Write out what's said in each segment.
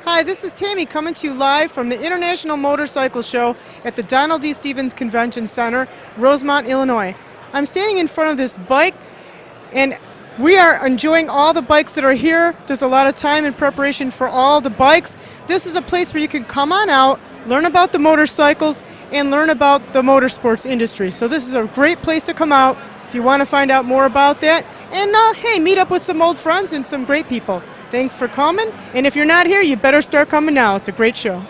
Hi, this is Tammy coming to you live from the International Motorcycle Show at the Donald D. Stevens Convention Center, Rosemont, Illinois. I'm standing in front of this bike, and we are enjoying all the bikes that are here. There's a lot of time in preparation for all the bikes. This is a place where you can come on out, learn about the motorcycles, and learn about the motorsports industry. So this is a great place to come out if you want to find out more about that. And hey, meet up with some old friends and some great people. Thanks for coming, and if you're not here, you better start coming now. It's a great show.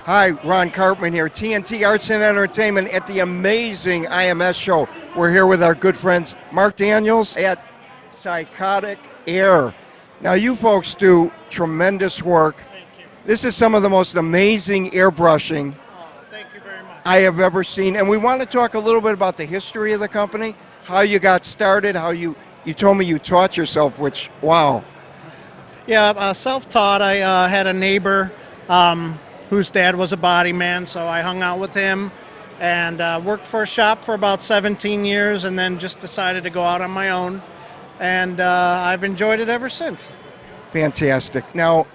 Hi, Ron Cartman here, TNT Arts and Entertainment at the amazing IMS show. We're here with our good friends Mark Daniels at Psychotic Air. Now you folks do tremendous work. Thank you. This is some of the most amazing airbrushing Thank you very much. I have ever seen. And we want to talk a little bit about the history of the company, how you got started, how you told me you taught yourself, which, wow. Yeah, self-taught. I had a neighbor whose dad was a body man, so I hung out with him and worked for a shop for about 17 years and then just decided to go out on my own. And I've enjoyed it ever since. Fantastic. Now,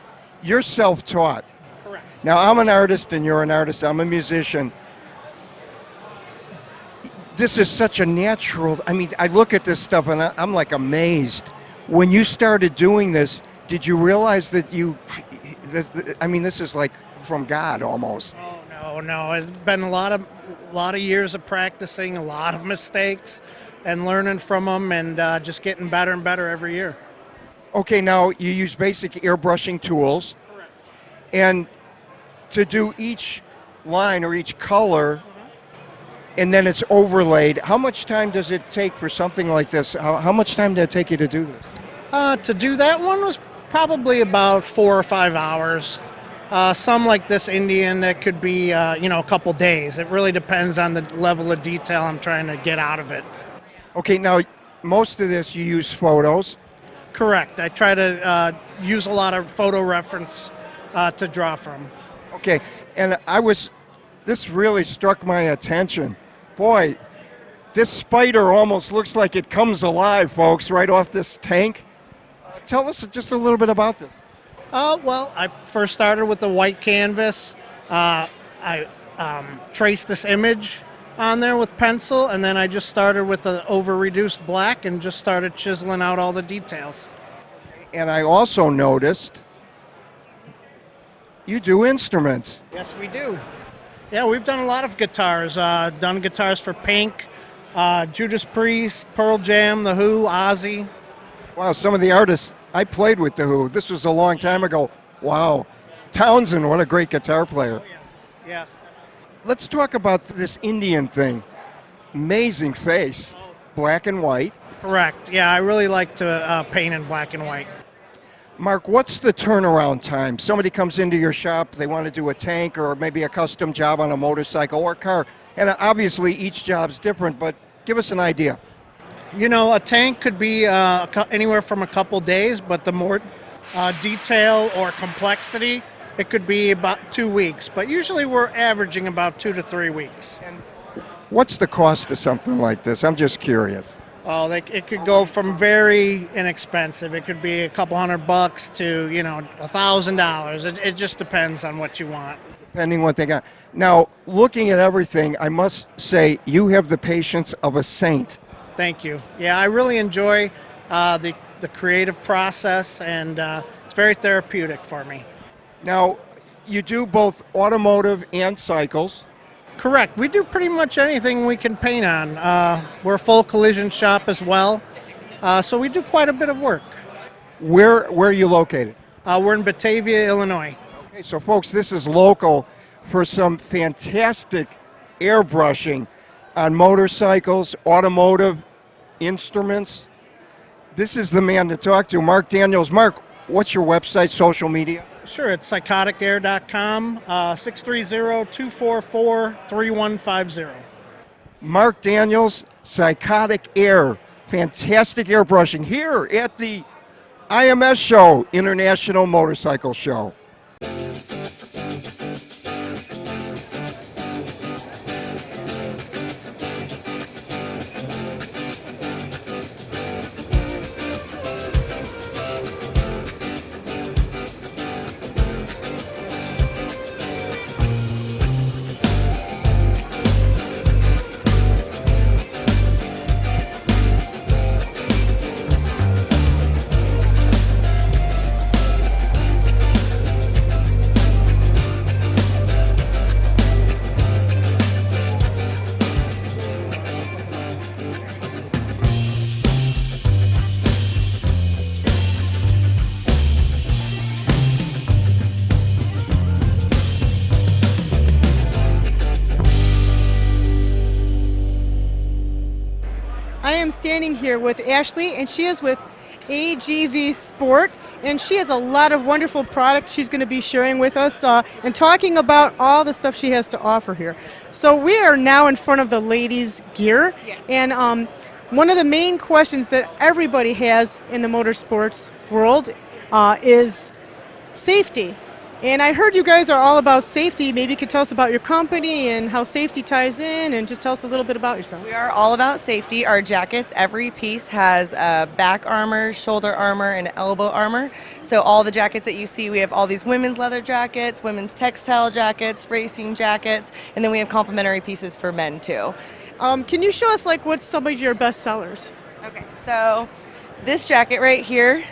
you're self-taught. Correct. Now, I'm an artist and you're an artist. I'm a musician. This is such a natural, I mean, I look at this stuff and I'm like amazed. When you started doing this, did you realize that this is like from God almost? Oh, no. It's been a lot of years of practicing, a lot of mistakes, and learning from them, and just getting better and better every year. Okay, now you use basic airbrushing tools. Correct. And to do each line or each color, and then it's overlaid, how much time does it take for something like this? How much time did it take you to do this? To do that one was probably about 4 or 5 hours. Some like this Indian, that could be a couple days. It really depends on the level of detail I'm trying to get out of it. Okay, now most of this you use photos. Correct. I try to use a lot of photo reference to draw from. Okay, and this really struck my attention. Boy, this spider almost looks like it comes alive, folks, right off this tank. Tell us just a little bit about this. Well, I first started with a white canvas. I traced this image on there with pencil, and then I just started with an over-reduced black and just started chiseling out all the details. And I also noticed you do instruments. Yes, we do. Yeah, we've done a lot of guitars. Done guitars for Pink, Judas Priest, Pearl Jam, The Who, Ozzy. Wow, some of the artists I played with The Who. This was a long time ago. Wow. Townsend, what a great guitar player. Yes. Let's talk about this Indian thing. Amazing face, black and white. Correct. Yeah, I really like to paint in black and white. Mark, what's the turnaround time? Somebody comes into your shop, they want to do a tank or maybe a custom job on a motorcycle or car. And obviously each job's different, but give us an idea. You know, a tank could be anywhere from a couple days, but the more detail or complexity, it could be about 2 weeks. But usually we're averaging about 2 to 3 weeks. And what's the cost of something like this? I'm just curious. Oh, it could go from very inexpensive. It could be a couple $100 to, $1,000. It just depends on what you want. Depending what they got. Now, looking at everything, I must say you have the patience of a saint. Thank you. Yeah, I really enjoy the creative process, and it's very therapeutic for me. Now, you do both automotive and cycles. Correct. We do pretty much anything we can paint on. We're a full collision shop as well, so we do quite a bit of work. Where are you located? We're in Batavia, Illinois. Okay, so folks, this is local for some fantastic airbrushing on motorcycles, automotive, instruments. This is the man to talk to, Mark Daniels. Mark, what's your website, social media? Sure, it's psychoticair.com, 630-244-3150. Mark Daniels, Psychotic Air. Fantastic airbrushing here at the IMS show, International Motorcycle Show. I am standing here with Ashley, and she is with AGV Sport, and she has a lot of wonderful products she's going to be sharing with us and talking about all the stuff she has to offer here. So we are now in front of the ladies' gear, Yes. and one of the main questions that everybody has in the motorsports world is safety. And I heard you guys are all about safety. Maybe you could tell us about your company and how safety ties in, and just tell us a little bit about yourself. We are all about safety. Our jackets, every piece has back armor, shoulder armor, and elbow armor. So all the jackets that you see, we have all these women's leather jackets, women's textile jackets, racing jackets, and then we have complementary pieces for men too. Can you show us what's some of your best sellers? Okay, so this jacket right here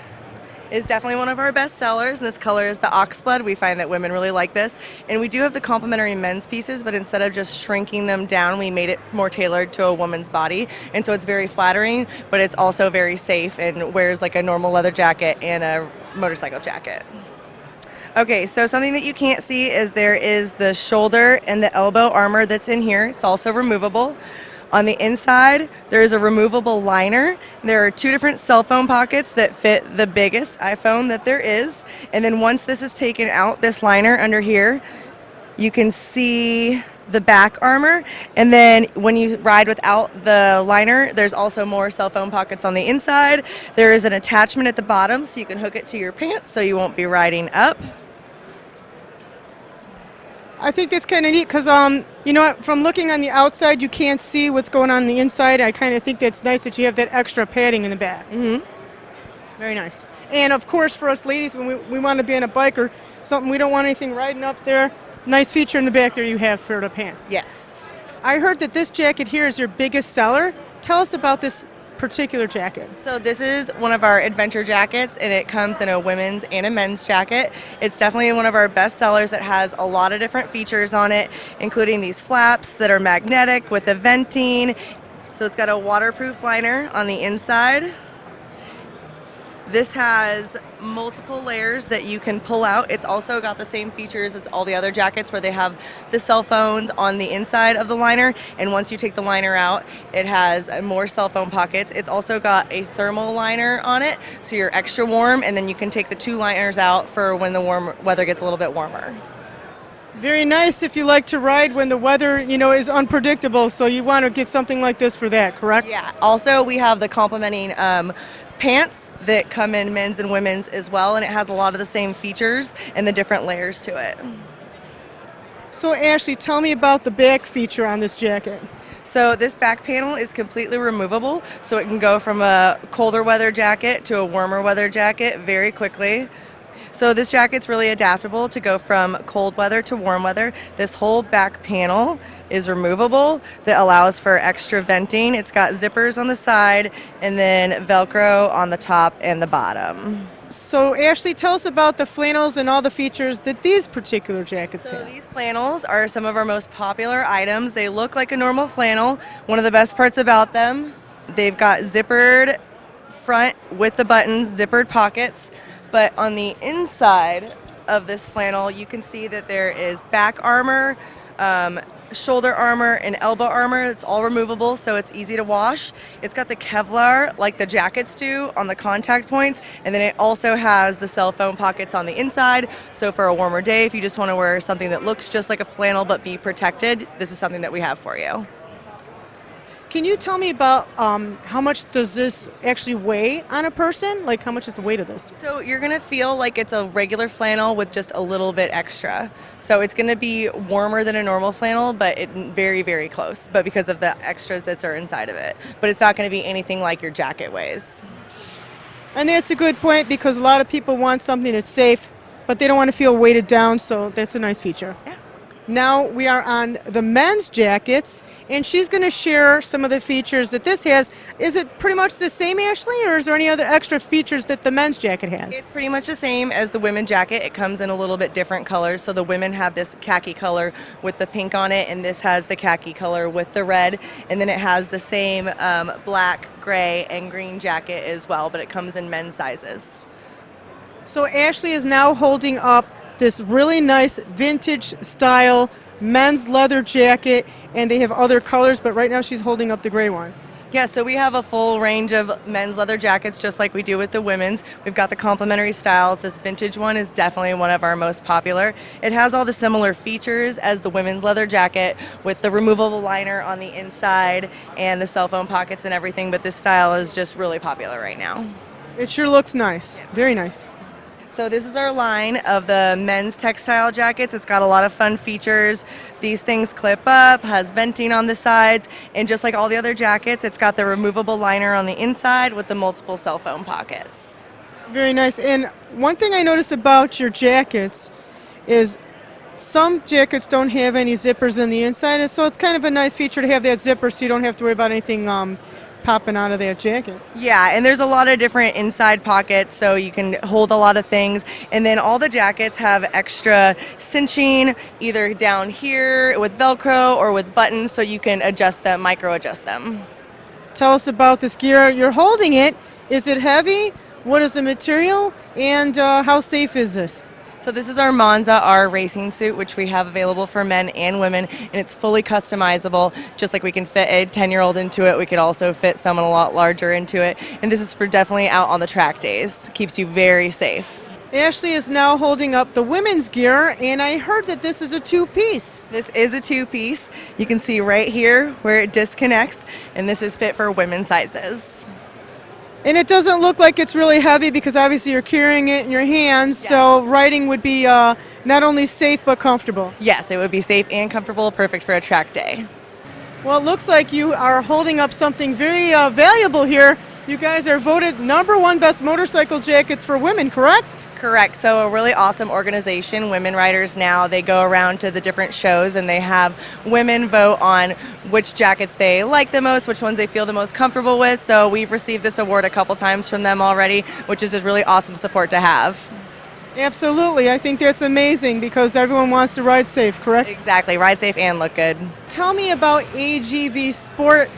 is definitely one of our best sellers, and this color is the oxblood. We find that women really like this. And we do have the complementary men's pieces, but instead of just shrinking them down, we made it more tailored to a woman's body. And so it's very flattering, but it's also very safe and wears like a normal leather jacket and a motorcycle jacket. Okay, so something that you can't see is there is the shoulder and the elbow armor that's in here. It's also removable. On the inside, there is a removable liner. There are two different cell phone pockets that fit the biggest iPhone that there is. And then once this is taken out, this liner under here, you can see the back armor. And then when you ride without the liner, there's also more cell phone pockets on the inside. There is an attachment at the bottom so you can hook it to your pants so you won't be riding up. I think that's kind of neat because, you know what, from looking on the outside, you can't see what's going on the inside. I kind of think that's nice that you have that extra padding in the back. Mm-hmm. Very nice. And, of course, for us ladies, when we want to be on a bike or something, we don't want anything riding up there, nice feature in the back there you have for the pants. Yes. I heard that this jacket here is your biggest seller. Tell us about this particular jacket? So this is one of our adventure jackets, and it comes in a women's and a men's jacket. It's definitely one of our best sellers. It has a lot of different features on it, including these flaps that are magnetic with the venting. So it's got a waterproof liner on the inside. This has multiple layers that you can pull out. It's also got the same features as all the other jackets where they have the cell phones on the inside of the liner, and once you take the liner out, it has more cell phone pockets. It's also got a thermal liner on it, so you're extra warm, and then you can take the two liners out for when the warm weather gets a little bit warmer. Very nice if you like to ride when the weather, is unpredictable, so you want to get something like this for that, correct? Yeah, also we have the complementing pants that come in men's and women's as well, and it has a lot of the same features and the different layers to it. So Ashley, tell me about the back feature on this jacket. So this back panel is completely removable, so it can go from a colder weather jacket to a warmer weather jacket very quickly. So this jacket's really adaptable to go from cold weather to warm weather. This whole back panel is removable that allows for extra venting. It's got zippers on the side and then Velcro on the top and the bottom. So Ashley, tell us about the flannels and all the features that these particular jackets So have. these flannels are some of our most popular items. They look like a normal flannel. One of the best parts about them, they've got zippered front with the buttons, zippered pockets. But on the inside of this flannel, you can see that there is back armor, shoulder armor, and elbow armor. It's all removable, so it's easy to wash. It's got the Kevlar, like the jackets do, on the contact points, and then it also has the cell phone pockets on the inside. So for a warmer day, if you just want to wear something that looks just like a flannel but be protected, this is something that we have for you. Can you tell me about how much does this actually weigh on a person? Like how much is the weight of this? So you're gonna feel like it's a regular flannel with just a little bit extra. So it's gonna be warmer than a normal flannel, but very, very close, but because of the extras that are inside of it. But it's not gonna be anything like your jacket weighs. And that's a good point because a lot of people want something that's safe, but they don't want to feel weighted down, so that's a nice feature. Yeah. Now we are on the men's jackets, and she's going to share some of the features that this has. Is it pretty much the same, Ashley, or is there any other extra features that the men's jacket has? It's pretty much the same as the women's jacket. It comes in a little bit different colors. So the women have this khaki color with the pink on it, and this has the khaki color with the red. And then it has the same black, gray, and green jacket as well, but it comes in men's sizes. So Ashley is now holding up this really nice vintage style men's leather jacket, and they have other colors, but right now she's holding up the gray one. Yeah, so we have a full range of men's leather jackets just like we do with the women's. We've got the complementary styles. This vintage one is definitely one of our most popular. It has all the similar features as the women's leather jacket with the removable liner on the inside and the cell phone pockets and everything, but this style is just really popular right now. It sure looks nice. Very nice. So this is our line of the men's textile jackets. It's got a lot of fun features. These things clip up, has venting on the sides, and just like all the other jackets, it's got the removable liner on the inside with the multiple cell phone pockets. Very nice. And one thing I noticed about your jackets is some jackets don't have any zippers in the inside, and so it's kind of a nice feature to have that zipper so you don't have to worry about anything popping out of that jacket. Yeah, and there's a lot of different inside pockets, so you can hold a lot of things. And then all the jackets have extra cinching, either down here with Velcro or with buttons, so you can adjust them, micro adjust them. Tell us about this gear. You're holding it. Is it heavy? What is the material? And how safe is this? So this is our Monza R racing suit, which we have available for men and women, and it's fully customizable. Just like we can fit a 10-year-old into it, we could also fit someone a lot larger into it. And this is for definitely out on the track days. Keeps you very safe. Ashley is now holding up the women's gear, and I heard that this is a two-piece. This is a two-piece. You can see right here where it disconnects, and this is fit for women's sizes. And it doesn't look like it's really heavy because obviously you're carrying it in your hands, Yes. so riding would be not only safe but comfortable. Yes, it would be safe and comfortable, perfect for a track day. Well, it looks like you are holding up something very valuable here. You guys are voted #1 best motorcycle jackets for women, correct? Correct. So a really awesome organization, Women Riders Now, they go around to the different shows and they have women vote on which jackets they like the most, which ones they feel the most comfortable with. So we've received this award a couple times from them already, which is a really awesome support to have. Absolutely. I think that's amazing because everyone wants to ride safe, correct? Exactly. Ride safe and look good. Tell me about AGV Sport.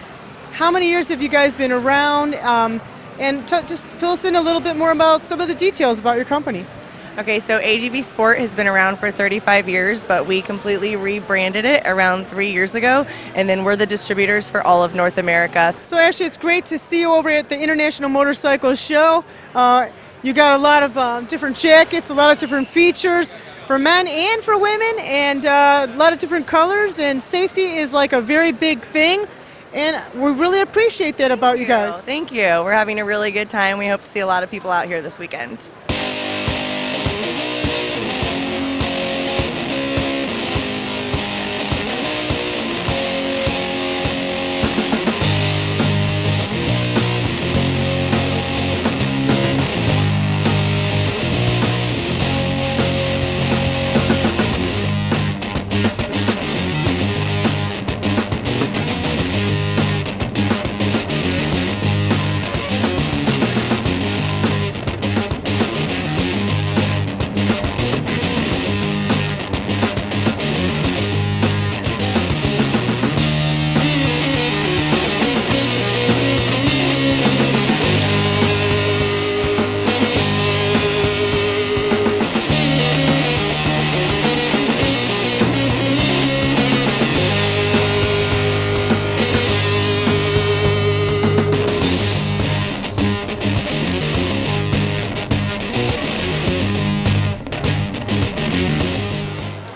How many years have you guys been around? Just fill us in a little bit more about some of the details about your company. Okay, so AGV Sport has been around for 35 years, but we completely rebranded it around 3 years ago, and then we're the distributors for all of North America. So actually, it's great to see you over at the International Motorcycle Show. You got a lot of different jackets, a lot of different features for men and for women, and a lot of different colors, and safety is like a very big thing. And we really appreciate that about you guys. Thank you. We're having a really good time. We hope to see a lot of people out here this weekend.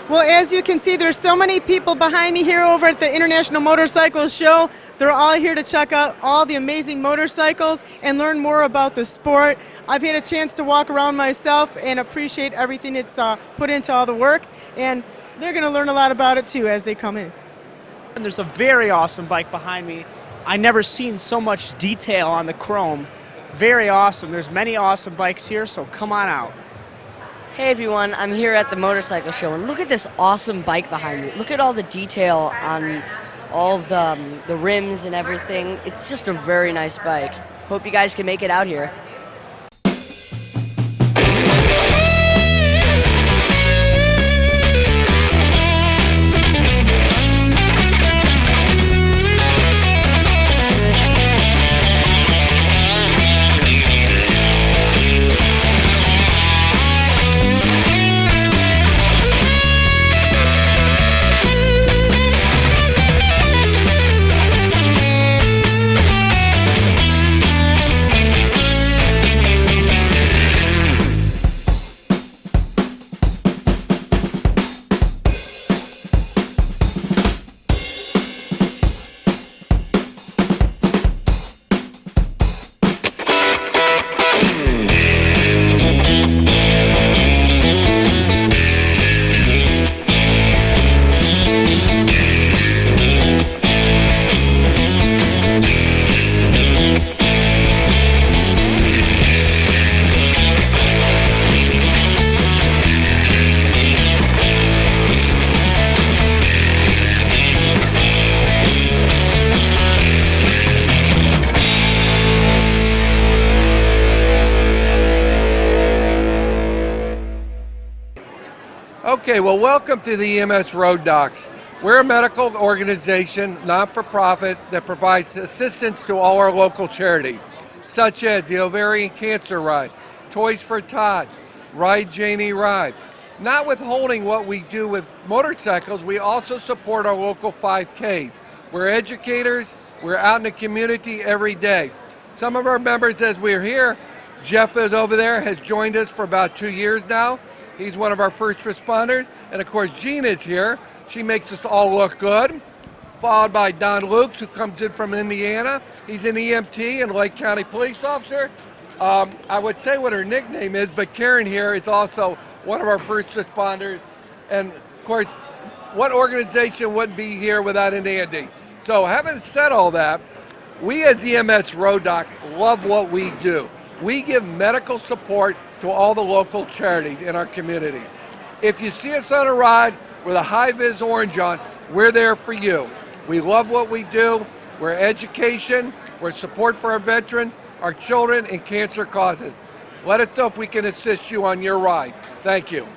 Well, as you can see, there's so many people behind me here over at the International Motorcycle Show. They're all here to check out all the amazing motorcycles and learn more about the sport. I've had a chance to walk around myself and appreciate everything that's put into all the work, and they're going to learn a lot about it too as they come in. And there's a very awesome bike behind me. I never seen so much detail on the chrome. Very awesome. There's many awesome bikes here, so come on out. Hey everyone, I'm here at the motorcycle show, and look at this awesome bike behind me. Look at all the detail on all the rims and everything. It's just a very nice bike. Hope you guys can make it out here. Okay, well, welcome to the EMS Road Docs. We're a medical organization, not-for-profit, that provides assistance to all our local charities, such as the Ovarian Cancer Ride, Toys for Todd, Ride Janie Ride. Not withholding what we do with motorcycles, we also support our local 5Ks. We're educators, we're out in the community every day. Some of our members, as we're here, Jeff is over there, has joined us for about 2 years now. He's one of our first responders. And of course, Jean is here. She makes us all look good. Followed by Don Lukes, who comes in from Indiana. He's an EMT and Lake County police officer. I would say what her nickname is, but Karen here is also one of our first responders. And of course, what organization wouldn't be here without an Andy? So having said all that, we as EMS Road Docs love what we do. We give medical support to all the local charities in our community. If you see us on a ride with a high-vis orange on, we're there for you. We love what we do. We're education, we're support for our veterans, our children, and cancer causes. Let us know if we can assist you on your ride. Thank you.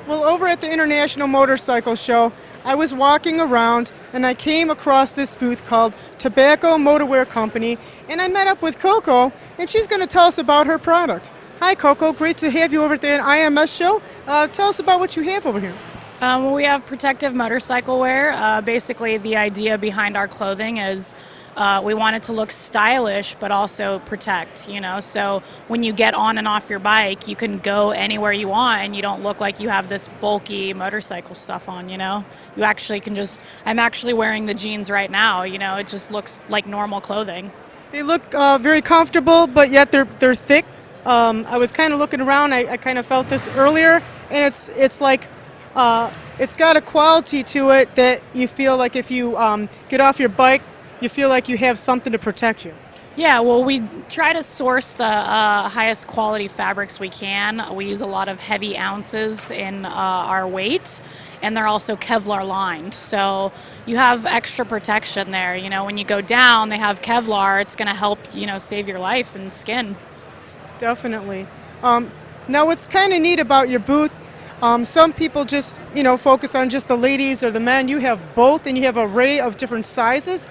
Well, over at the International Motorcycle Show, I was walking around and I came across this booth called Tobacco Motorwear Company, and I met up with Coco, and she's going to tell us about her product. Hi, Coco. Great to have you over at the IMS show. Tell us about what you have over here. Well, we have protective motorcycle wear. Basically, the idea behind our clothing is we want it to look stylish, but also protect, So when you get on and off your bike, you can go anywhere you want and you don't look like you have this bulky motorcycle stuff on, You actually can I'm actually wearing the jeans right now, it just looks like normal clothing. They look very comfortable, but yet they're thick. I was kind of looking around. I kind of felt this earlier, and it's like it's got a quality to it that you feel like if you get off your bike, you feel like you have something to protect you. Yeah, well, we try to source the highest quality fabrics we can. We use a lot of heavy ounces in our weight, and they're also Kevlar lined. So you have extra protection there. When you go down, they have Kevlar. It's going to help, save your life and skin. Definitely. Now, what's kind of neat about your booth, some people just, focus on just the ladies or the men. You have both, and you have an array of different sizes.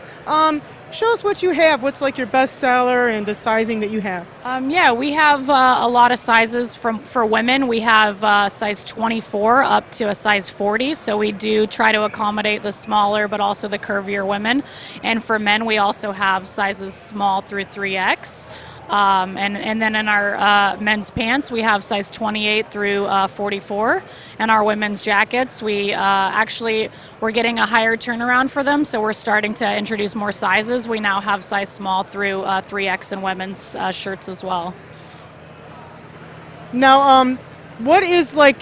Show us what you have. What's like your best seller and the sizing that you have? Yeah, we have a lot of sizes for women. We have size 24 up to a size 40. So we do try to accommodate the smaller, but also the curvier women. And for men, we also have sizes small through 3X. And then in our men's pants, we have size 28 through 44. And our women's jackets, we're getting a higher turnaround for them, so we're starting to introduce more sizes. We now have size small through 3X in women's shirts as well. Now, what is I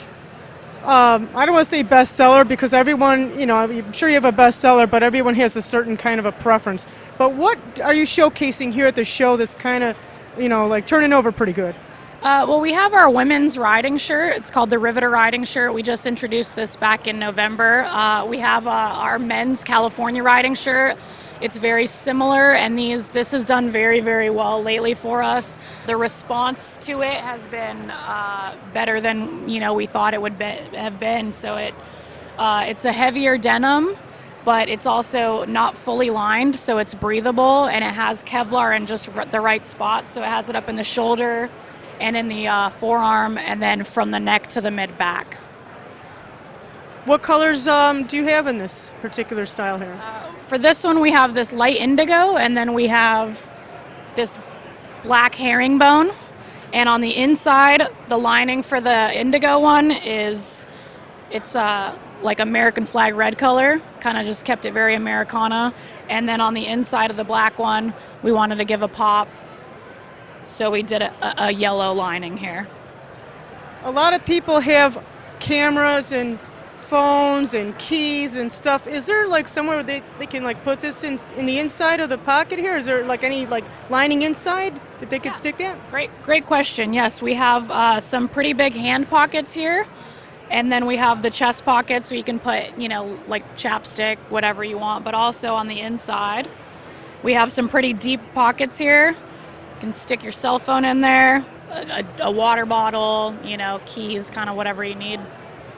don't want to say bestseller because everyone, I'm sure you have a bestseller, but everyone has a certain kind of a preference. But what are you showcasing here at the show that's kind of turning over pretty good? Well, we have our women's riding shirt. It's called the Riveter riding shirt. We just introduced this back in November. We have our men's California riding shirt. It's very similar, and this has done very, very well lately for us. The response to it has been better than we thought it would have been. So it's a heavier denim, but it's also not fully lined, so it's breathable, and it has Kevlar in just the right spot. So it has it up in the shoulder and in the forearm, and then from the neck to the mid-back. What colors do you have in this particular style here? For this one, we have this light indigo, and then we have this black herringbone. And on the inside, the lining for the indigo one it's like American flag red color, kind of just kept it very Americana. And then on the inside of the black one, we wanted to give a pop, so we did a yellow lining here. A lot of people have cameras and phones and keys and stuff. Is there somewhere where they can put this in the inside of the pocket here? Is there any lining inside that they could stick that? Great question. Yes, we have some pretty big hand pockets here. And then we have the chest pockets, so you can put, chapstick, whatever you want. But also on the inside, we have some pretty deep pockets here. You can stick your cell phone in there, a water bottle, keys, kind of whatever you need.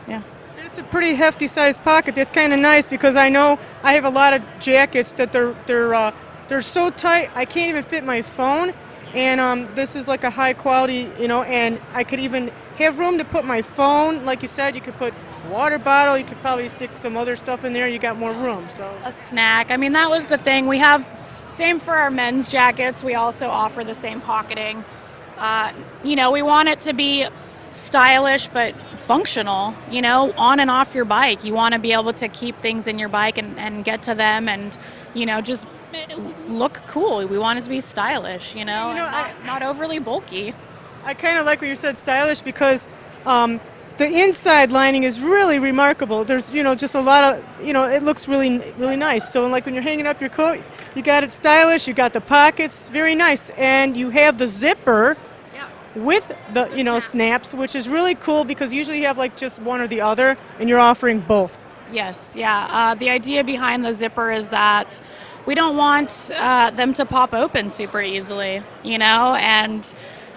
Yeah. It's a pretty hefty sized pocket. That's kind of nice because I know I have a lot of jackets that they're so tight I can't even fit my phone. And this is a high quality, and I could even have room to put my phone. Like you said, you could put a water bottle. You could probably stick some other stuff in there. You got more room. So a snack. I mean, that was the thing. We have Same for our men's jackets. We also offer the same pocketing. We want it to be stylish but functional, on and off your bike. You want to be able to keep things in your bike and get to them and, just look cool. We want it to be stylish, and not overly bulky. I kind of like what you said, stylish, because the inside lining is really remarkable. There's, just a lot of, it looks really, really nice. So like when you're hanging up your coat, you got it stylish, you got the pockets, very nice. And you have the zipper with the, snaps, which is really cool because usually you have like just one or the other and you're offering both. Yes, yeah. The idea behind the zipper is that we don't want them to pop open super easily, and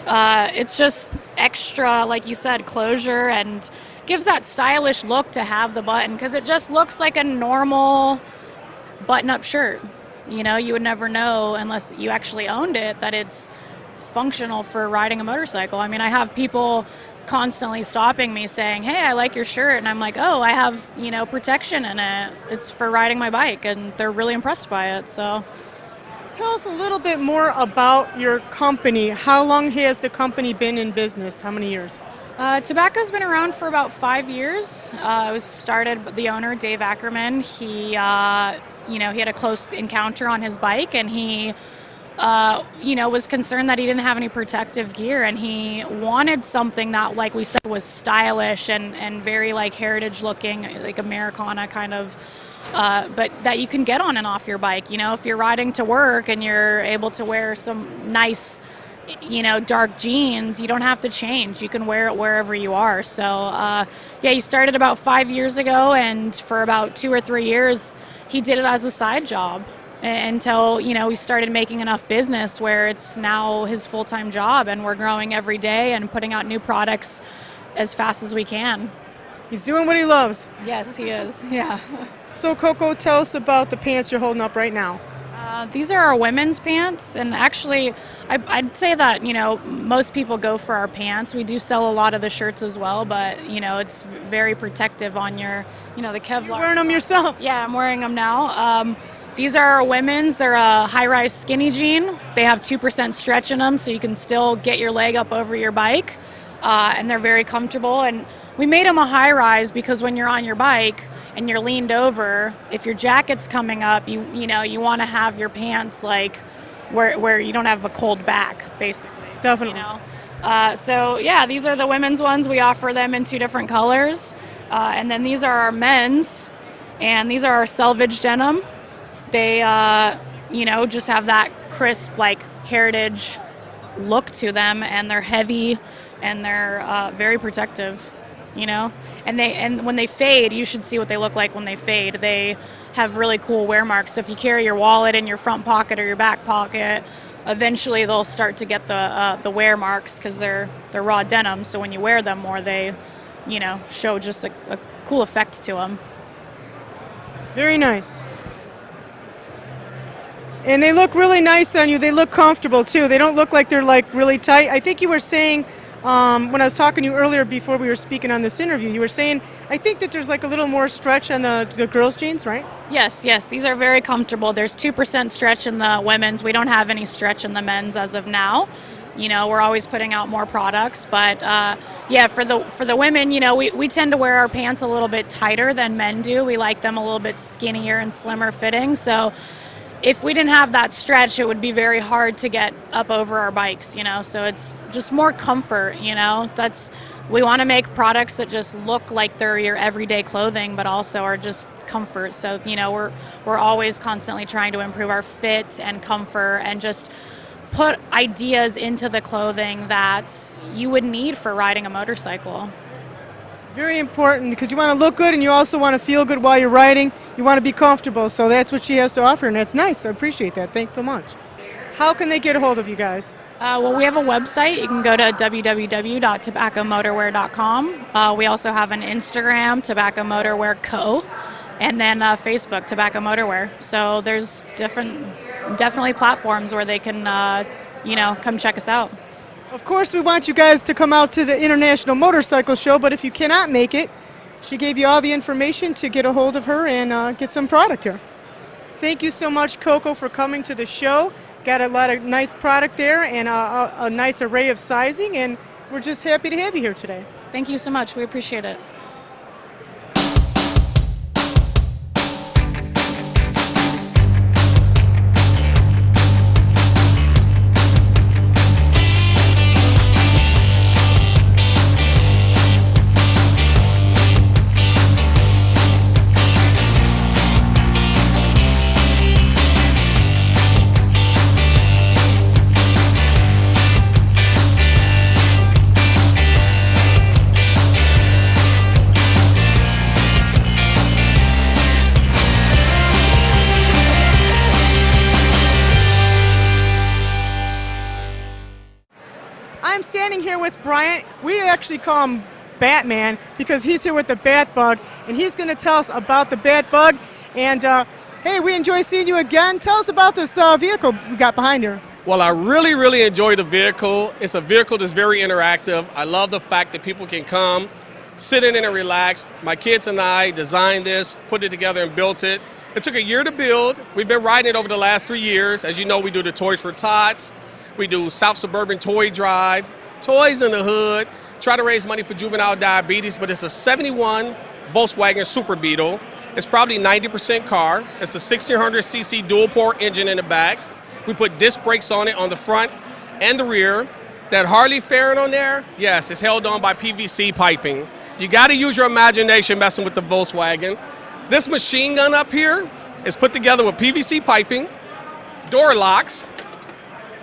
it's just extra, like you said, closure, and gives that stylish look to have the button because it just looks like a normal button-up shirt. You would never know unless you actually owned it that it's functional for riding a motorcycle. I mean, I have people constantly stopping me saying, "Hey, I like your shirt," and I'm like, "Oh, I have protection in it. It's for riding my bike," and they're really impressed by it. So tell us a little bit more about your company. How long has the company been in business? How many years? Tobacco's been around for about 5 years. It was started by the owner, Dave Ackerman. He he had a close encounter on his bike, and he was concerned that he didn't have any protective gear, and he wanted something that, like we said, was stylish and very like heritage looking, like Americana kind of, but that you can get on and off your bike. If you're riding to work and you're able to wear some nice, dark jeans, you don't have to change. You can wear it wherever you are. So, he started about 5 years ago, and for about 2 or 3 years, he did it as a side job until, we started making enough business where it's now his full-time job, and we're growing every day and putting out new products as fast as we can. He's doing what he loves. Yes, he is. Yeah. So, Coco, tell us about the pants you're holding up right now. These are our women's pants, and actually, I'd say that, most people go for our pants. We do sell a lot of the shirts as well, but, it's very protective on your, the Kevlar. You're wearing them yourself? Yeah, I'm wearing them now. These are our women's. They're a high-rise skinny jean. They have 2% stretch in them, so you can still get your leg up over your bike, and they're very comfortable. And we made them a high-rise because when you're on your bike and you're leaned over, if your jacket's coming up, you want to have your pants like where you don't have a cold back, basically. Definitely. These are the women's ones. We offer them in 2 different colors, and then these are our men's, and these are our selvage denim. They, just have that crisp, like, heritage look to them, and they're heavy, and they're very protective, And when they fade, you should see what they look like when they fade. They have really cool wear marks. So if you carry your wallet in your front pocket or your back pocket, eventually they'll start to get the wear marks because they're raw denim. So when you wear them more, they, show just a cool effect to them. Very nice. And they look really nice on you. They look comfortable, too. They don't look like they're, like, really tight. I think you were saying, when I was talking to you earlier before we were speaking on this interview, you were saying, I think that there's, like, a little more stretch on the girls' jeans, right? Yes. These are very comfortable. There's 2% stretch in the women's. We don't have any stretch in the men's as of now. We're always putting out more products. But, for the women, we tend to wear our pants a little bit tighter than men do. We like them a little bit skinnier and slimmer fitting. So if we didn't have that stretch, it would be very hard to get up over our bikes, so it's just more comfort, we want to make products that just look like they're your everyday clothing, but also are just comfort. So, we're always constantly trying to improve our fit and comfort and just put ideas into the clothing that you would need for riding a motorcycle. Very important because you want to look good and you also want to feel good while you're riding. You want to be comfortable, so that's what she has to offer, and that's nice. I appreciate that. Thanks so much. How can they get a hold of you guys? We have a website. You can go to www.tobaccomotorwear.com. We also have an Instagram, Tobacco Motorwear Co., and then Facebook, Tobacco Motorwear. So there's definitely platforms where they can, come check us out. Of course, we want you guys to come out to the International Motorcycle Show, but if you cannot make it, she gave you all the information to get a hold of her and get some product here. Thank you so much, Coco, for coming to the show. Got a lot of nice product there and a nice array of sizing, and we're just happy to have you here today. Thank you so much. We appreciate it. I'm standing here with Bryant. We actually call him Batman because he's here with the Bat Bug, and he's going to tell us about the Bat Bug. And hey, we enjoy seeing you again. Tell us about this vehicle we got behind here. Well, I really enjoy the vehicle. It's a vehicle that's very interactive. I love the fact that people can come, sit in it and relax. My kids and I designed this, put it together and built it. It took a year to build. We've been riding it over the last 3 years. As you know, we do the Toys for Tots. We do South Suburban Toy Drive, Toys in the Hood, try to raise money for juvenile diabetes, but it's a 71 Volkswagen Super Beetle. It's probably 90% car. It's a 1600cc dual-port engine in the back. We put disc brakes on it on the front and the rear. That Harley fairing on there, yes, it's held on by PVC piping. You got to use your imagination messing with the Volkswagen. This machine gun up here is put together with PVC piping, door locks,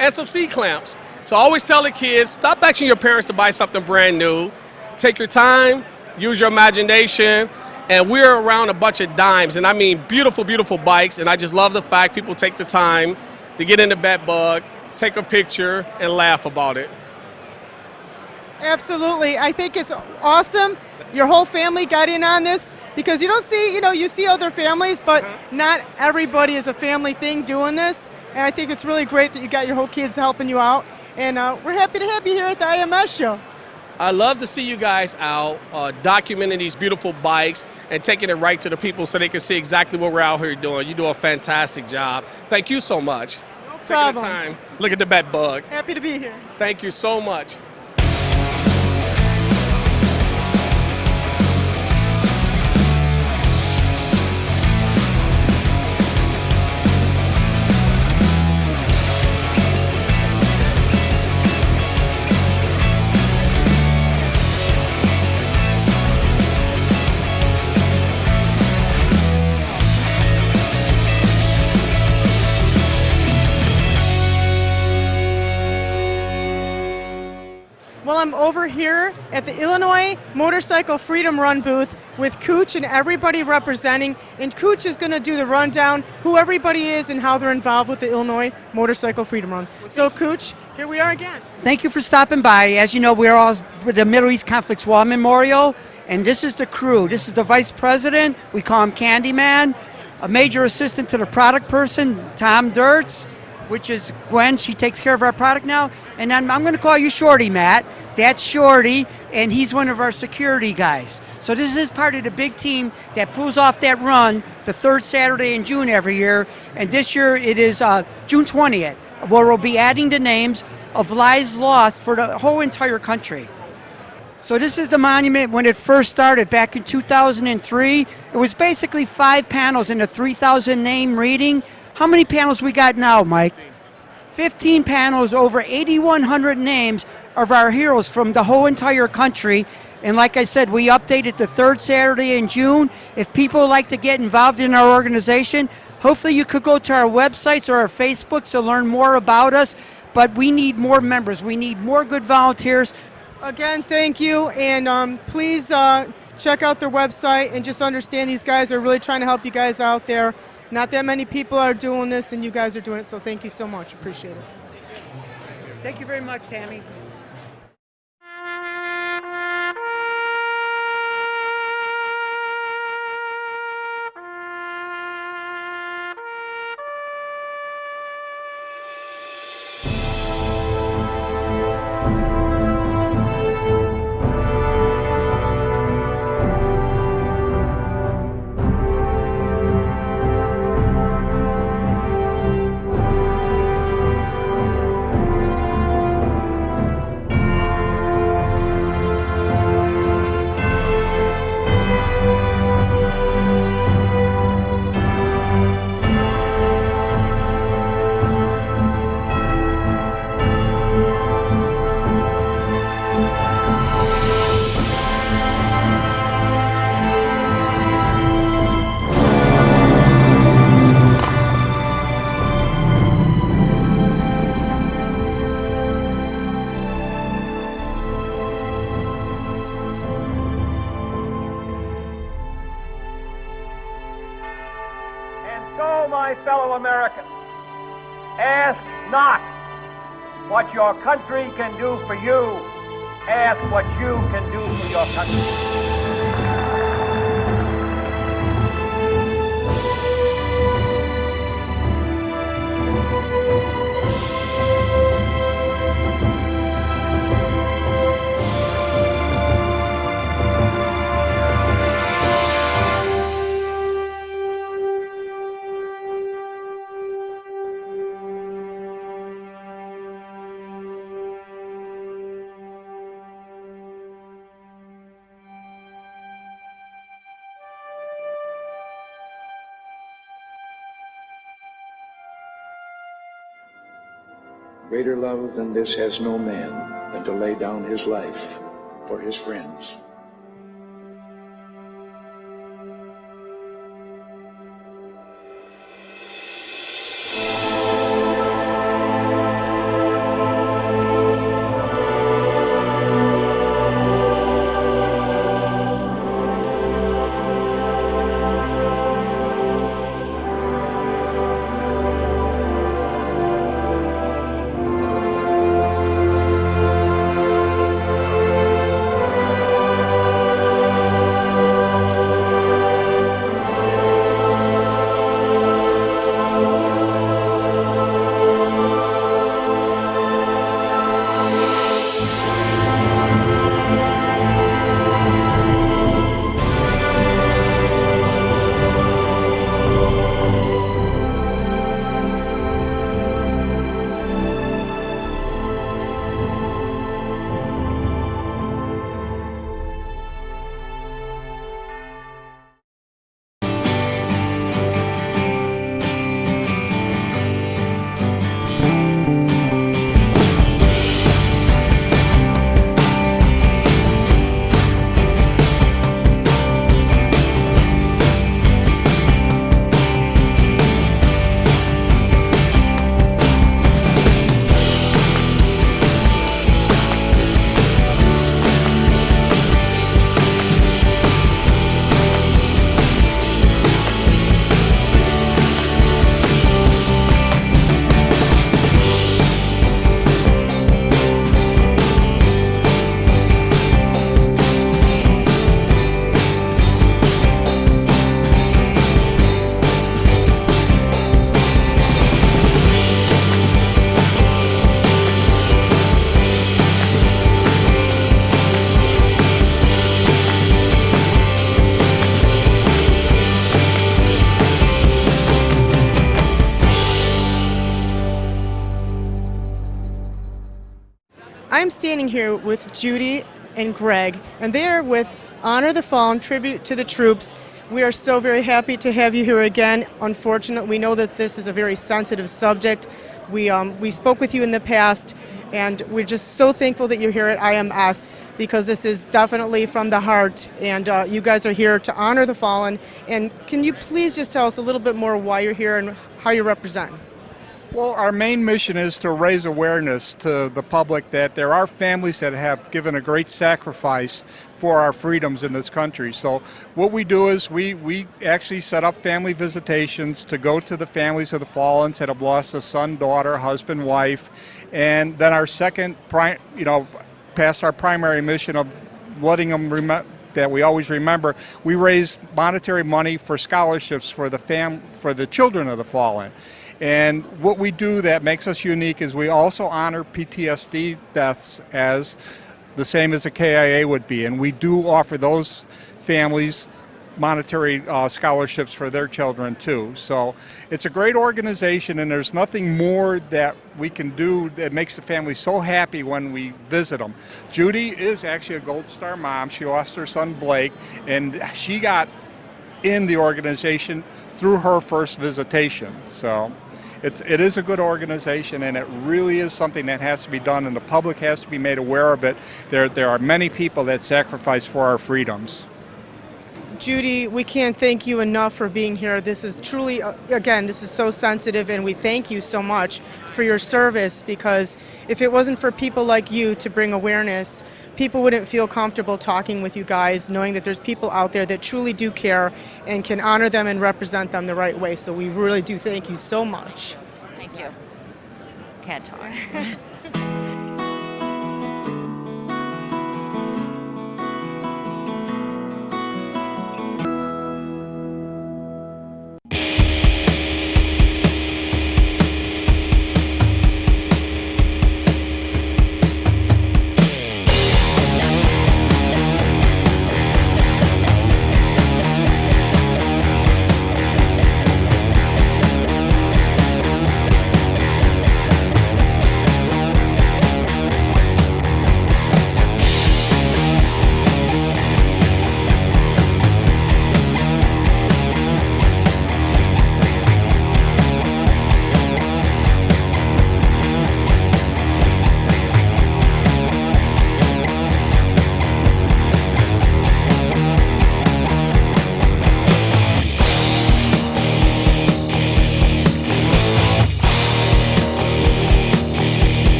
and some C-clamps. So I always tell the kids, stop asking your parents to buy something brand new. Take your time, use your imagination, and we're around a bunch of dimes, and I mean beautiful, beautiful bikes, and I just love the fact people take the time to get in the Bat Bug, take a picture, and laugh about it. Absolutely. I think it's awesome. Your whole family got in on this because you don't see, you see other families, but not everybody is a family thing doing this. And I think it's really great that you got your whole kids helping you out. And we're happy to have you here at the IMS show. I love to see you guys out documenting these beautiful bikes and taking it right to the people so they can see exactly what we're out here doing. You do a fantastic job. Thank you so much. No problem. Taking the time. Look at the Bat Bug. Happy to be here. Thank you so much. Well, I'm over here at the Illinois Motorcycle Freedom Run booth with Cooch and everybody representing. And Cooch is going to do the rundown, who everybody is and how they're involved with the Illinois Motorcycle Freedom Run. So, Cooch, here we are again. Thank you for stopping by. As you know, we're all with the Middle East Conflicts War Memorial, and this is the crew. This is the vice president. We call him Candyman. A major assistant to the product person, Tom Dirtz, which is Gwen. She takes care of our product now. And I'm going to call you Shorty, Matt. That's Shorty, and he's one of our security guys. So this is part of the big team that pulls off that run the third Saturday in June every year. And this year it is June 20th, where we'll be adding the names of lives lost for the whole entire country. So this is the monument when it first started back in 2003. It was basically 5 panels in a 3,000 name reading. How many panels we got now, Mike? 15 panels, over 8,100 names of our heroes from the whole entire country. And like I said, we updated the third Saturday in June. If people like to get involved in our organization, hopefully you could go to our websites or our Facebooks to learn more about us. But we need more members. We need more good volunteers. Again, thank you, and please check out their website and just understand these guys are really trying to help you guys out there. Not that many people are doing this, and you guys are doing it, so thank you so much. Appreciate it. Thank you very much, Tammy. my fellow Americans, ask not what your country can do for you, ask what you can do for your country. Greater love than this has no man than to lay down his life for his friends. I'm standing here with Judy and Greg, and they are with Honor the Fallen, Tribute to the Troops. We are so very happy to have you here again. Unfortunately, we know that this is a very sensitive subject. We spoke with you in the past, and we're just so thankful that you're here at IMS, because this is definitely from the heart, and you guys are here to honor the fallen. And can you please just tell us a little bit more why you're here and how you represent? Well, our main mission is to raise awareness to the public that there are families that have given a great sacrifice for our freedoms in this country. So what we do is we actually set up family visitations to go to the families of the fallen that have lost a son, daughter, husband, wife. And then our second, past our primary mission of letting them that we always remember, we raise monetary money for scholarships for the children of the fallen. And what we do that makes us unique is we also honor PTSD deaths as the same as a KIA would be. And we do offer those families monetary scholarships for their children too. So it's a great organization, and there's nothing more that we can do that makes the family so happy when we visit them. Judy is actually a Gold Star mom. She lost her son Blake, and she got in the organization through her first visitation. So it is a good organization, and it really is something that has to be done, and the public has to be made aware of it. There are many people that sacrifice for our freedoms. Judy, we can't thank you enough for being here. This is truly, again, this is so sensitive, and we thank you so much for your service, because if it wasn't for people like you to bring awareness people wouldn't feel comfortable talking with you guys, knowing that there's people out there that truly do care and can honor them and represent them the right way. So we really do thank you so much. Thank you. Can't talk.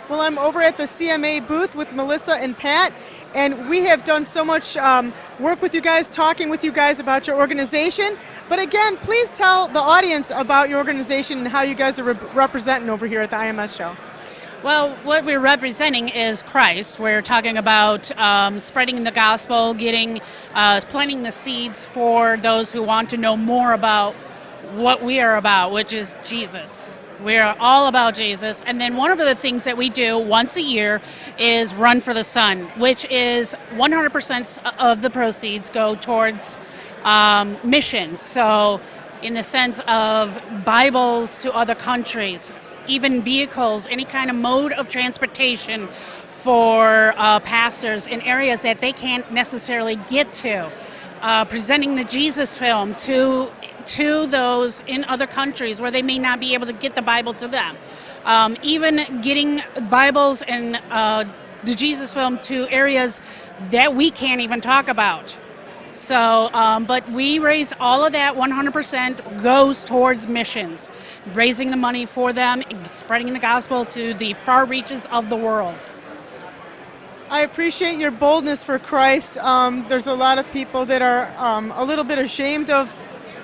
Well, I'm over at the CMA booth with Melissa and Pat, and we have done so much work with you guys, talking with you guys about your organization. But again, please tell the audience about your organization and how you guys are representing over here at the IMS show. Well, what we're representing is Christ. We're talking about spreading the gospel, planting the seeds for those who want to know more about what we are about, which is Jesus. We're all about Jesus. And then one of the things that we do once a year is Run for the Sun, which is 100% of the proceeds go towards missions. So in the sense of Bibles to other countries, even vehicles, any kind of mode of transportation for pastors in areas that they can't necessarily get to. Presenting the Jesus film to those in other countries where they may not be able to get the Bible to them. Even getting Bibles and the Jesus film to areas that we can't even talk about. So, but we raise all of that, 100% goes towards missions, raising the money for them, spreading the gospel to the far reaches of the world. I appreciate your boldness for Christ. There's a lot of people that are a little bit ashamed of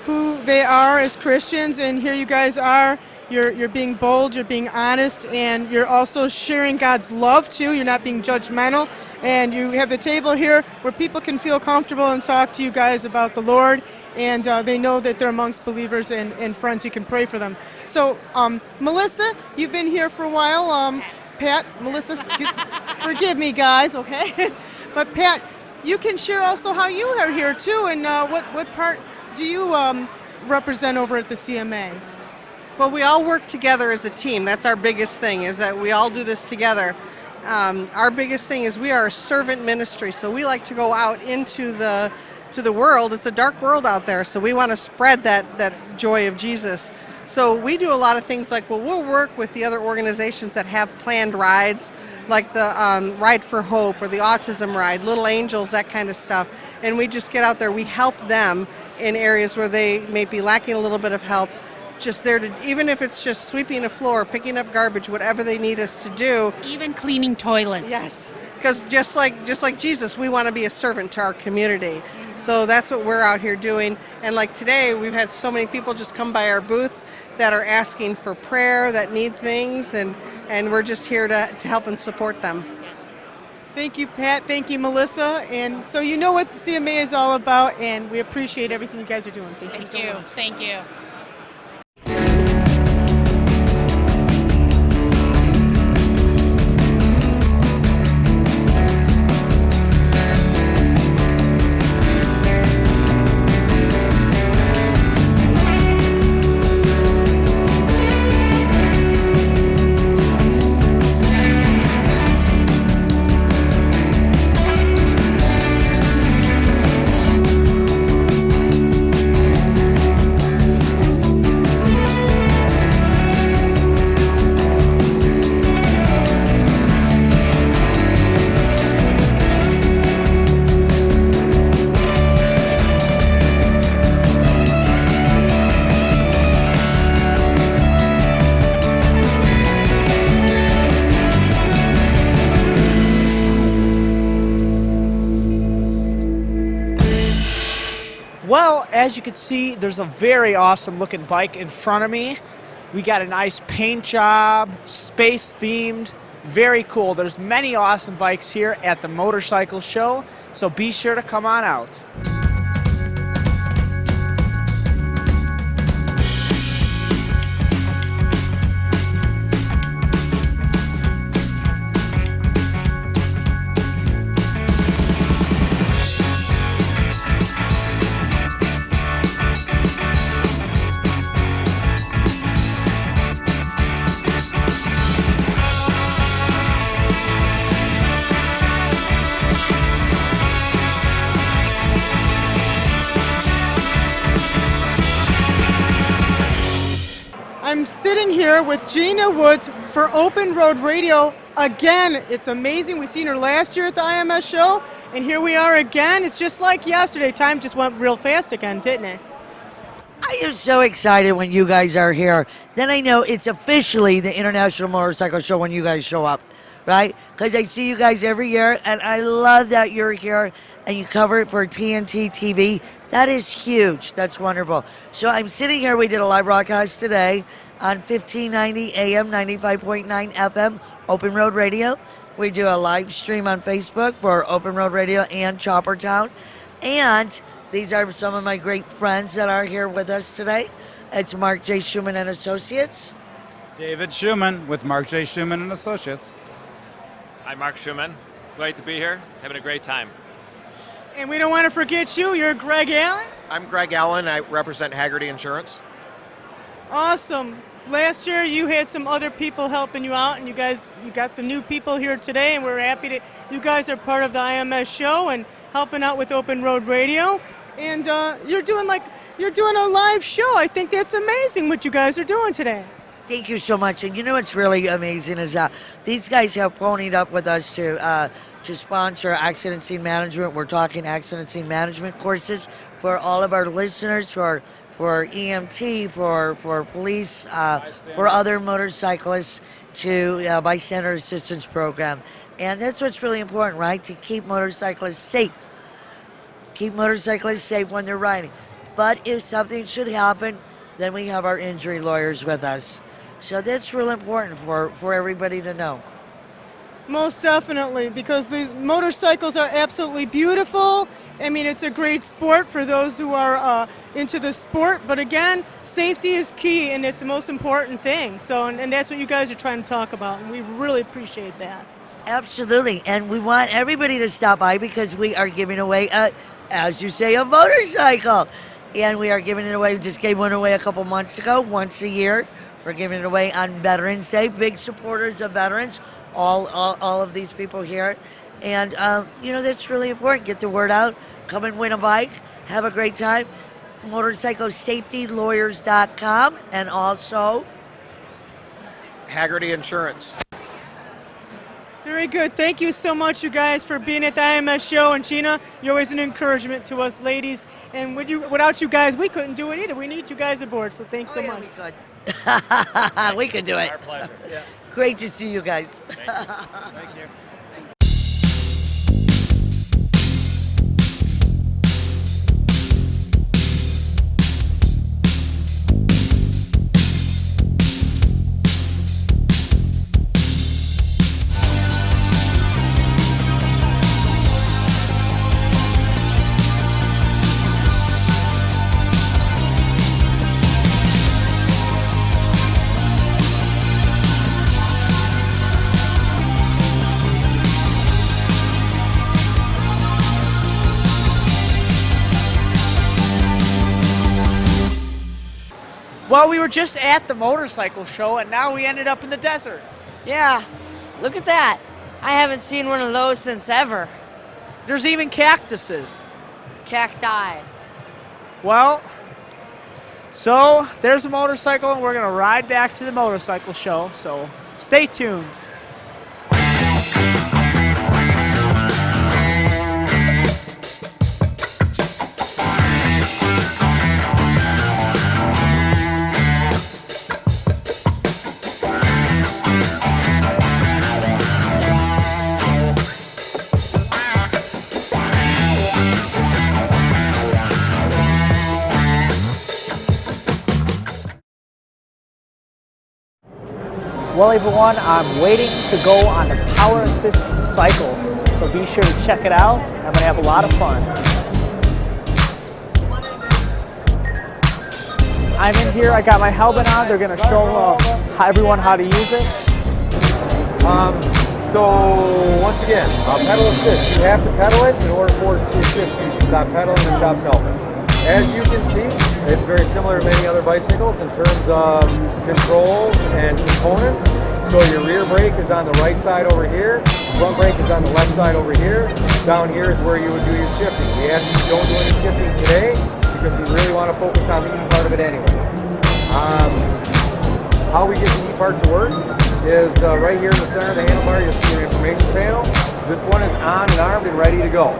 who they are as Christians, and here you guys are. You're being bold, you're being honest, and you're also sharing God's love too. You're not being judgmental, and you have the table here where people can feel comfortable and talk to you guys about the Lord, and they know that they're amongst believers and friends. You can pray for them. So, Melissa, you've been here for a while. Pat, Melissa, forgive me, guys, okay? But Pat, you can share also how you are here too, and what part do you represent over at the CMA? Well, we all work together as a team. That's our biggest thing, is that we all do this together. Our biggest thing is we are a servant ministry, so we like to go out into the world. It's a dark world out there, so we want to spread that joy of Jesus. So we do a lot of things like, well, we'll work with the other organizations that have planned rides, like the Ride for Hope or the Autism Ride, Little Angels, that kind of stuff. And we just get out there, we help them in areas where they may be lacking a little bit of help. Just there to, even if it's just sweeping a floor, picking up garbage, whatever they need us to do. Even cleaning toilets. Yes, because just like Jesus, we want to be a servant to our community. So that's what we're out here doing. And like today, we've had so many people just come by our booth that are asking for prayer, that need things, and we're just here to help and support them. Thank you, Pat. Thank you, Melissa. And so you know what the CMA is all about, and we appreciate everything you guys are doing. Thank you so much. Thank you. as you can see, there's a very awesome looking bike in front of me. We got a nice paint job, space themed, very cool. There's many awesome bikes here at the motorcycle show, so be sure to come on out. I'm sitting here with Gina Woods for Open Road Radio again. It's amazing. We've seen her last year at the IMS show, and here we are again. It's just like yesterday. Time just went real fast again, didn't it? I am so excited when you guys are here. Then I know it's officially the International Motorcycle Show when you guys show up, right? Because I see you guys every year, and I love that you're here and you cover it for TNT TV. That is huge. That's wonderful. So I'm sitting here. We did a live broadcast today on 1590 AM, 95.9 FM, Open Road Radio. We do a live stream on Facebook for Open Road Radio and Chopper Town. And these are some of my great friends that are here with us today. It's Mark J. Schumann and Associates. David Schumann with Mark J. Schumann and Associates. I'm Mark Schumann. Great to be here. Having a great time. And we don't want to forget you. You're Greg Allen. I'm Greg Allen. I represent Haggerty Insurance. Awesome. Last year you had some other people helping you out, and you got some new people here today, and we're happy that you guys are part of the IMS show and helping out with Open Road Radio. And you're doing a live show. I think that's amazing what you guys are doing today. Thank you so much. And you know what's really amazing is these guys have ponied up with us to sponsor accident scene management. We're talking accident scene management courses for all of our listeners, for EMT, for police, for other motorcyclists, to bystander assistance program. And that's what's really important, right? To keep motorcyclists safe. Keep motorcyclists safe when they're riding. But if something should happen, then we have our injury lawyers with us. So that's real important for everybody to know. Most definitely, because these motorcycles are absolutely beautiful. I mean, it's a great sport for those who are into the sport. But again, safety is key, and it's the most important thing. So, and that's what you guys are trying to talk about, and we really appreciate that. Absolutely, and we want everybody to stop by because we are giving away, as you say, a motorcycle. And we are giving it away, we just gave one away a couple months ago, once a year. We're giving it away on Veterans Day, big supporters of veterans, all of these people here. And, that's really important. Get the word out, come and win a bike, have a great time. MotorcycleSafetyLawyers.com, and also Haggerty Insurance. Very good. Thank you so much, you guys, for being at the IMS show. And Gina, you're always an encouragement to us ladies. And without you guys, we couldn't do it either. We need you guys aboard, so thanks so much. We could. We could do it. Our pleasure. Yeah. Great to see you guys. Thank you. Well, we were just at the motorcycle show, and now we ended up in the desert. Yeah, look at that. I haven't seen one of those since ever. There's even cactuses. Cacti. Well, so there's a motorcycle, and we're going to ride back to the motorcycle show, so stay tuned. Well, everyone, I'm waiting to go on the Power Assist cycle, so be sure to check it out. I'm going to have a lot of fun. I'm in here, I got my helmet on. They're going to show everyone how to use it. So once again, pedal assist. You have to pedal it in order for it to assist you. Stop pedaling and stop helping. As you can see, it's very similar to many other bicycles in terms of controls and components. So your rear brake is on the right side over here, front brake is on the left side over here. Down here is where you would do your shifting. We ask you don't do any shifting today because we really want to focus on the E part of it anyway. How we get the E part to work is right here in the center of the handlebar, you'll see your information panel. This one is on and armed and ready to go.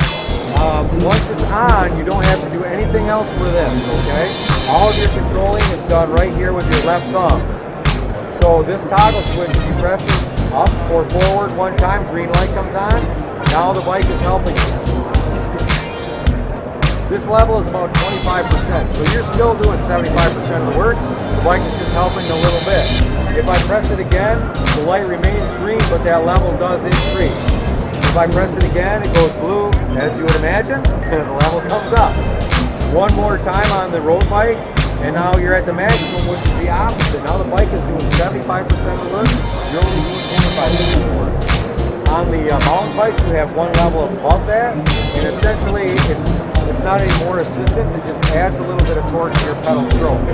Once it's on, you don't have to do anything else for this, okay? All of your controlling is done right here with your left thumb. So this toggle switch, you press it up or forward one time, green light comes on. Now the bike is helping you. This level is about 25%, so you're still doing 75% of the work. The bike is just helping a little bit. If I press it again, the light remains green, but that level does increase. If I press it again, it goes blue, as you would imagine, and the level comes up. One more time on the road bikes, and now you're at the maximum, which is the opposite. Now the bike is doing 75% of the work, you're only doing 25% of the work. On the mountain bikes, you have one level above that, and essentially it's not any more assistance, it just adds a little bit of torque to your pedal stroke.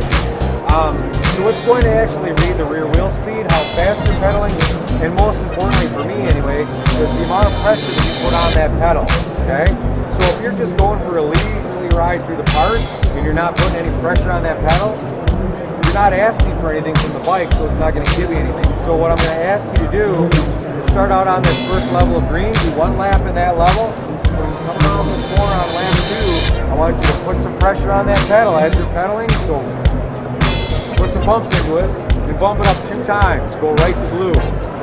So it's going to actually read the rear wheel speed, how fast you're pedaling, and most importantly for me anyway, is the amount of pressure that you put on that pedal, okay? So if you're just going for a leisurely ride through the park, and you're not putting any pressure on that pedal, you're not asking for anything from the bike, so it's not going to give you anything. So what I'm going to ask you to do is start out on this first level of green, do one lap in that level. When you come around this corner on lap 2, I want you to put some pressure on that pedal as you're pedaling, so put some bumps into it, and bump it up 2 times, go right to blue.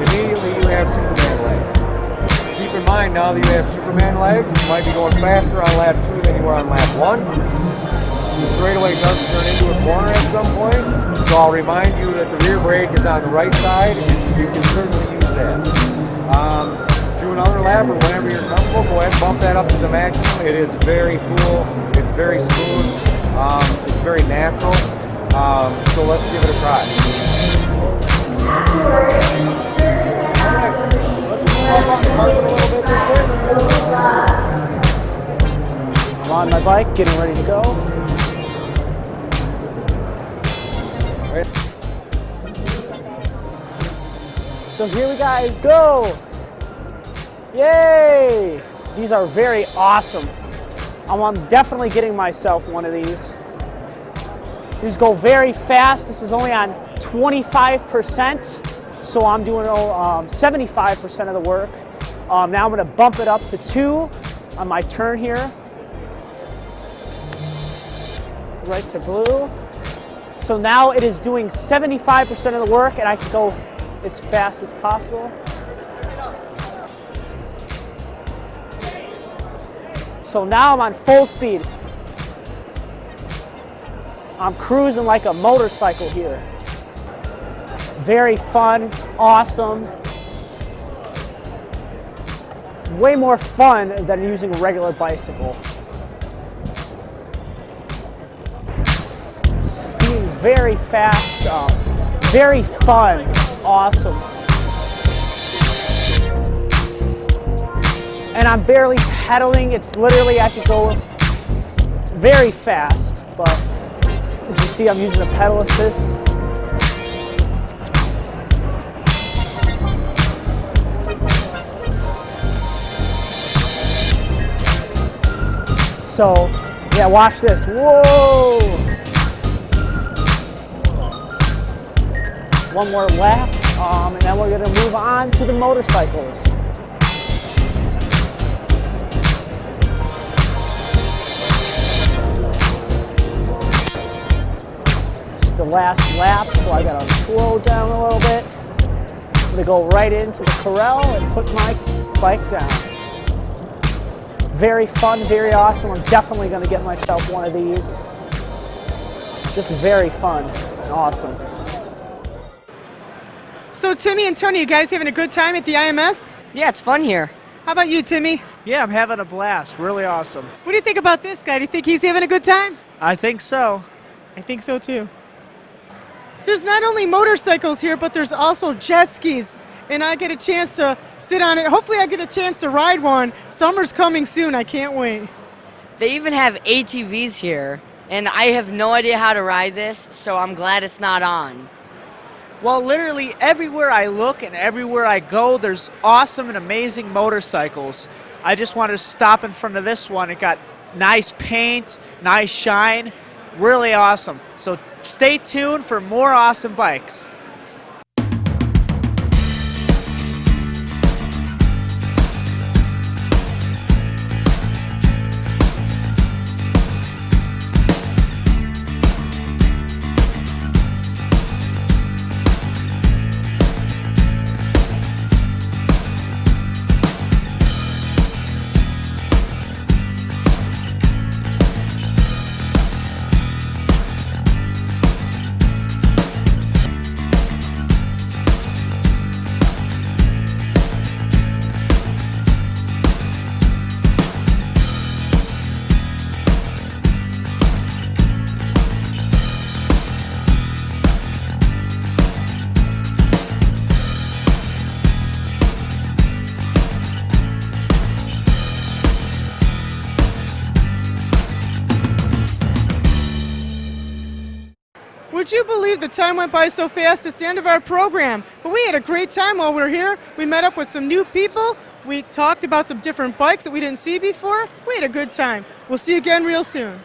Immediately you have Superman legs. Keep in mind now that you have Superman legs, you might be going faster on lap 2 than you were on lap 1. The straightaway does turn into a corner at some point, so I'll remind you that the rear brake is on the right side, and you can certainly use that. Do another lap, or whenever you're comfortable, go ahead and bump that up to the maximum. It is very cool, it's very smooth, it's very natural, so let's give it a try. I'm on my bike, getting ready to go. So here we guys go. Yay! These are very awesome. I'm definitely getting myself one of these. These go very fast. This is only on 25%, so I'm doing 75% of the work. Now I'm going to bump it up to 2 on my turn here. Right to blue. So now it is doing 75% of the work, and I can go as fast as possible. So now I'm on full speed. I'm cruising like a motorcycle here. Very fun, awesome. Way more fun than using a regular bicycle. Being very fast, very fun, awesome. And I'm barely pedaling. It's literally, I could go very fast, but as you see, I'm using a pedal assist. So, yeah, watch this. Whoa! One more lap, and then we're gonna move on to the motorcycles. The last lap, so I gotta slow down a little bit. I'm gonna go right into the corral and put my bike down. Very fun, very awesome. I'm definitely gonna get myself one of these. Just very fun and awesome. So Timmy and Tony, you guys having a good time at the IMS? Yeah, it's fun here. How about you, Timmy? Yeah, I'm having a blast. Really awesome. What do you think about this guy? Do you think he's having a good time? I think so. I think so too. There's not only motorcycles here, but there's also jet skis. And I get a chance to sit on it. Hopefully I get a chance to ride one. Summer's coming soon. I can't wait. They even have ATVs here, and I have no idea how to ride this, so I'm glad it's not on. Well, literally everywhere I look and everywhere I go, there's awesome and amazing motorcycles. I just wanted to stop in front of this one. It got nice paint, nice shine, really awesome. So stay tuned for more awesome bikes. Would you believe the time went by so fast? It's the end of our program. But we had a great time while we were here. We met up with some new people. We talked about some different bikes that we didn't see before. We had a good time. We'll see you again real soon.